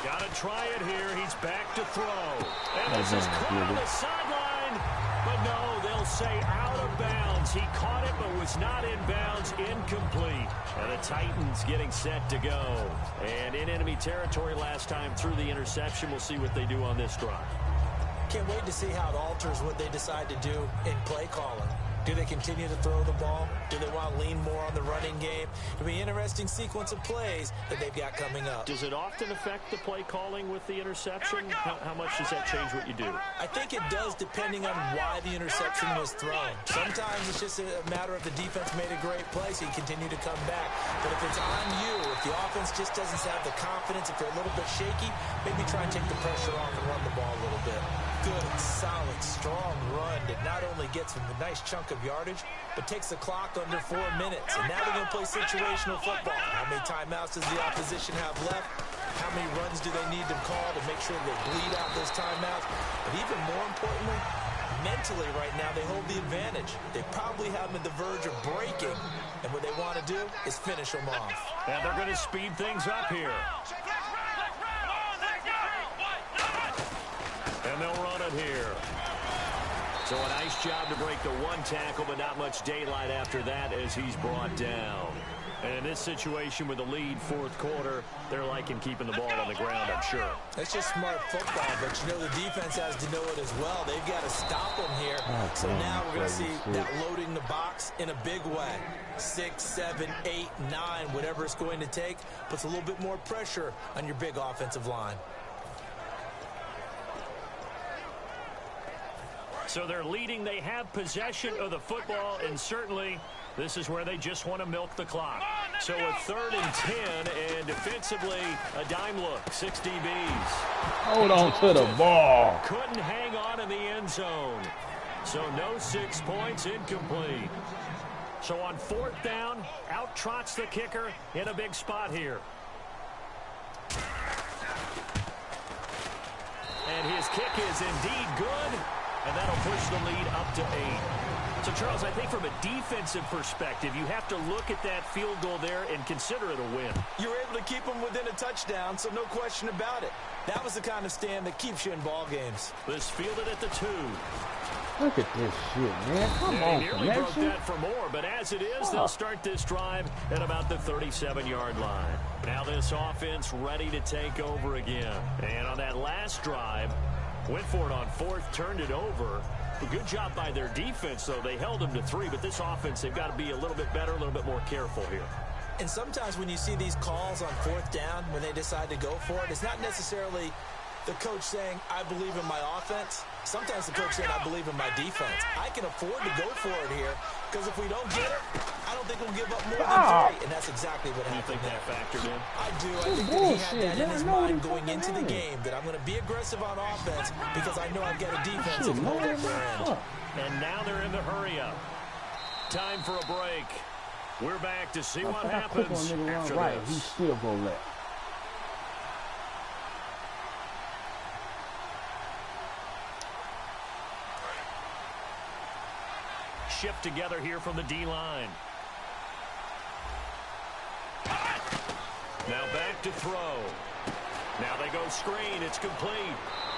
Got to try it here. He's back to throw. And this is caught on the sideline. But no, they'll say out of bounds. He caught it but was not in bounds. Incomplete. And the Titans getting set to go. And in enemy territory last time through the interception. We'll see what they do on this drive. Can't wait to see how it alters what they decide to do in play calling. Do they continue to throw the ball? Do they want to lean more on the running game? It'll be an interesting sequence of plays that they've got coming up. Does it often affect the play calling with the interception? How much does that change what you do? I think it does depending on why the interception was thrown. Sometimes it's just a matter of the defense made a great play, so you continue to come back. But if it's on you, if the offense just doesn't have the confidence, if they're a little bit shaky, maybe try and take the pressure off and run the ball a little bit. Good, solid, strong run that not only gets them a nice chunk of yardage, but takes the clock under 4 minutes. And now they're going to play situational football. How many timeouts does the opposition have left? How many runs do they need to call to make sure they bleed out those timeouts? But even more importantly, mentally right now, they hold the advantage. They probably have them at the verge of breaking. And what they want to do is finish them off. And they're going to speed things up here. And they'll run it here. So a nice job to break the one tackle, but not much daylight after that as he's brought down. And in this situation with the lead 4th quarter, they're liking keeping the ball on the ground, I'm sure. That's just smart football, but you know the defense has to know it as well. They've got to stop them here. So now we're going to see that loading the box in a big way. 6, 7, 8, 9, whatever it's going to take, puts a little bit more pressure on your big offensive line. So they're leading. They have possession of the football, and certainly this is where they just want to milk the clock. So a 3rd and 10, and defensively, a dime look, 6 DBs. Hold on to the ball. Couldn't hang on in the end zone. So no 6 points, incomplete. So on 4th down, out trots the kicker in a big spot here. And his kick is indeed good. And that'll push the lead up to 8. So, Charles, I think from a defensive perspective, you have to look at that field goal there and consider it a win. You were able to keep them within a touchdown, so no question about it. That was the kind of stand that keeps you in ball games. This fielded at the 2. Look at this shit, man. Come on, nearly broke that for more, but as it is, they'll start this drive at about the 37-yard line. Now this offense ready to take over again. And on that last drive, went for it on 4th, turned it over. A good job by their defense, though. They held them to 3, but this offense, they've got to be a little bit better, a little bit more careful here. And sometimes when you see these calls on 4th down, when they decide to go for it, it's not necessarily the coach saying, I believe in my offense. Sometimes the coach saying, I believe in my defense. I can afford to go for it here, because if we don't get it, I don't think we'll give up more than 3. And that's exactly what happened. You think that factored in? I do. I think that he had that in his mind going into the game, that I'm going to be aggressive on offense because I know I've got a defense that can hold up their end. And now they're in the hurry up. Time for a break. We're back to see what happens after right. this. He still go left. Shift together here from the D-line. Now back to throw. Now they go screen. It's complete.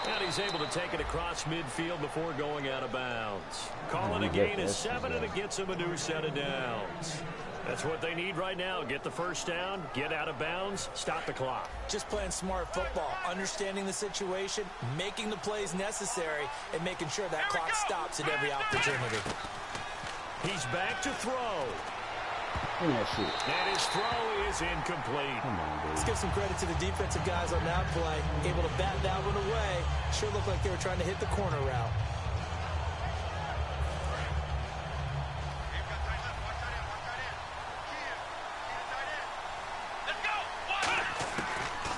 And he's able to take it across midfield before going out of bounds. Calling a gain of 7, and it gets him a new set of downs. That's what they need right now. Get the first down, get out of bounds, stop the clock. Just playing smart football, understanding the situation, making the plays necessary, and making sure that clock stops at every opportunity. He's back to throw. And his throw is incomplete. Come on, dude. Let's give some credit to the defensive guys on that play. Able to bat that one away. Sure looked like they were trying to hit the corner route.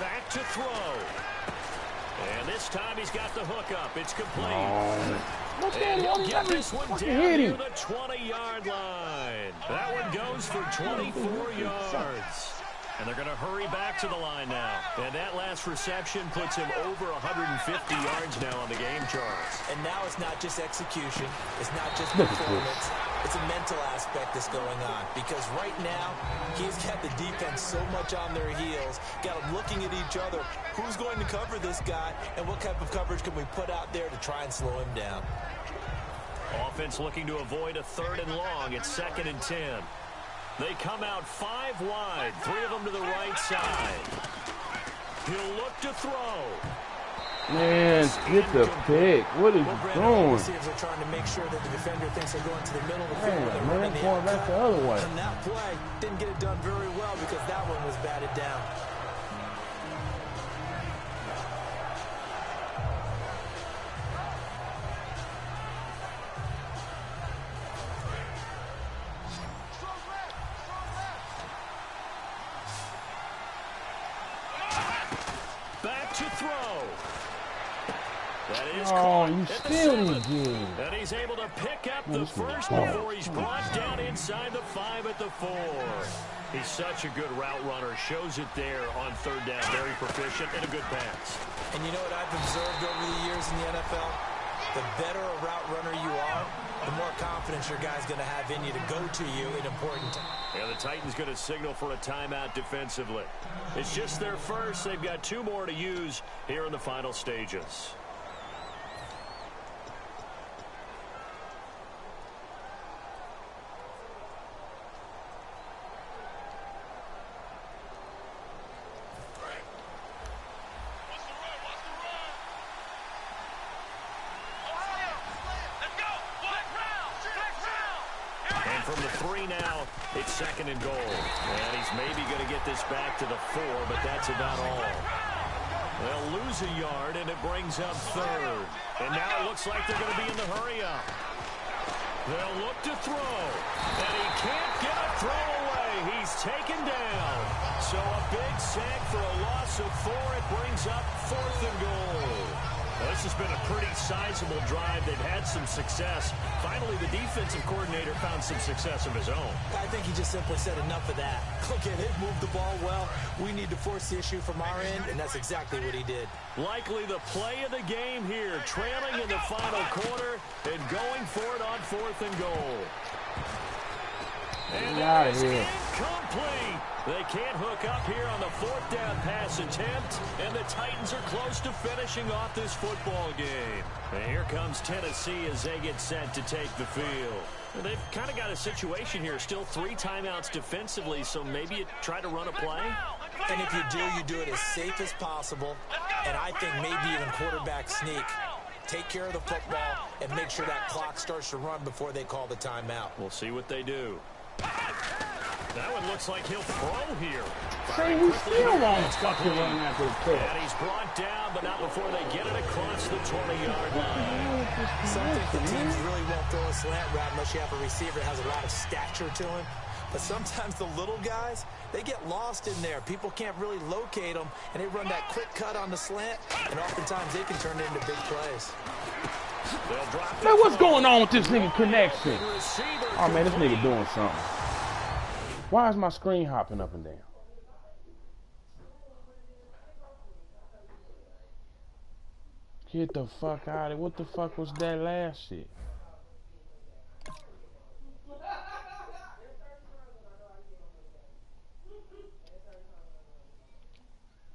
Back to throw. And this time he's got the hook up. It's complete. And he'll get this one down near the 20-yard line. That one goes for 24 yards. And they're going to hurry back to the line now. And that last reception puts him over 150 yards now on the game charts. And now it's not just execution. It's not just performance. It's a mental aspect that's going on. Because right now, he's got the defense so much on their heels, got them looking at each other. Who's going to cover this guy? And what type of coverage can we put out there to try and slow him down? Offense looking to avoid a 3rd and long. It's 2nd and 10. They come out 5 wide, 3 of them to the right side. He'll look to throw. Man, get the pick. What is he doing? Receivers are trying to make sure that the defender thinks they're going to the middle of the field. Man, going back the other way. And that play didn't get it done very well because that one was batted down. To throw. That is caught. You still did. And he's able to pick up the first before he's brought down inside the 5 at the 4. He's such a good route runner. Shows it there on 3rd down. Very proficient and a good pass. And you know what I've observed over the years in the NFL? The better a route runner you are, the more confidence your guy's going to have in you to go to you in important times. Yeah, the Titans going to signal for a timeout defensively. It's just their first. They've got 2 more to use here in the final stages. From the 3 now, it's 2nd and goal. And he's maybe going to get this back to the 4, but that's about all. They'll lose a yard, and it brings up 3rd. And now it looks like they're going to be in the hurry-up. They'll look to throw, and he can't get a throw away. He's taken down. So a big sack for a loss of 4. It brings up 4th and goal. Well, this has been a pretty sizable drive. They've had some success. Finally, the defensive coordinator found some success of his own. I think he just simply said enough of that. Look at it, move the ball well. We need to force the issue from our end, and that's exactly what he did. Likely the play of the game here, trailing in the final quarter and going for it on 4th and goal. And that is incomplete. They can't hook up here on the 4th down pass attempt, and the Titans are close to finishing off this football game. And here comes Tennessee as they get set to take the field. And they've kind of got a situation here, still 3 timeouts defensively, so maybe you try to run a play. And if you do it as safe as possible, and I think maybe even quarterback sneak. Take care of the football and make sure that clock starts to run before they call the timeout. We'll see what they do. That one looks like he'll throw here. Say he still won't fucking run after the pick. And he's brought down, but not before they get it across the 20-yard line. Some think the teams really won't throw a slant route unless you have a receiver that has a lot of stature to him. But sometimes the little guys, they get lost in there. People can't really locate them, and they run that quick cut on the slant, and oftentimes they can turn it into big plays. Man, what's going on with this nigga connection? Oh, man, this nigga doing something. Why is my screen hopping up and down? Get the fuck out of it. What the fuck was that last shit?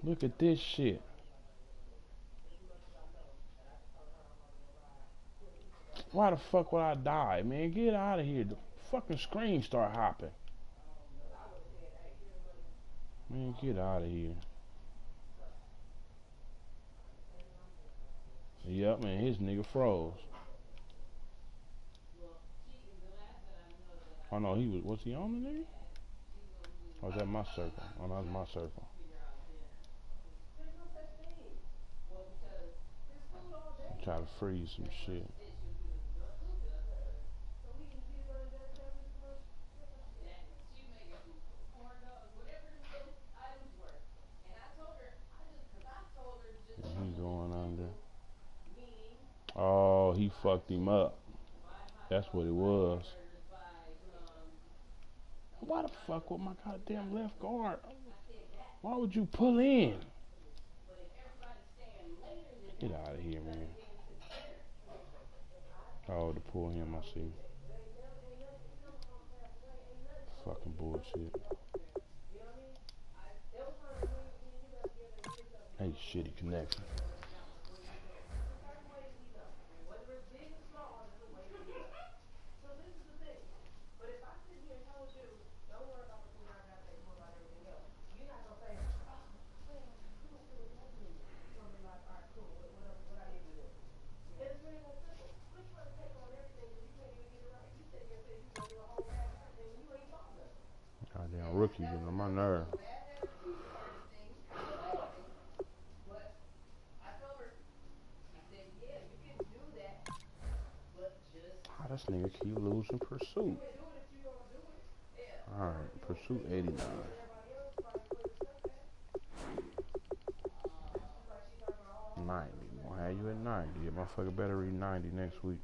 Look at this shit. Why the fuck would I die, man? Get out of here. The fucking screen start hopping. Man, get out of here. Yep, man, his nigga froze. Oh no, was he on the nigga? Or was that my circle? Oh no, that was my circle. Try to freeze some shit. He's going under. Oh, he fucked him up. That's what it was. Why the fuck with my goddamn left guard? Why would you pull in? Get out of here, man. Oh, to pull him, I see. Fucking bullshit. Hey, shitty connection. Goddamn rookie getting on my nerve. How this nigga keep losing pursuit? Alright, pursuit 89. 90. Gonna have you at 90. Your motherfucker better read 90 next week.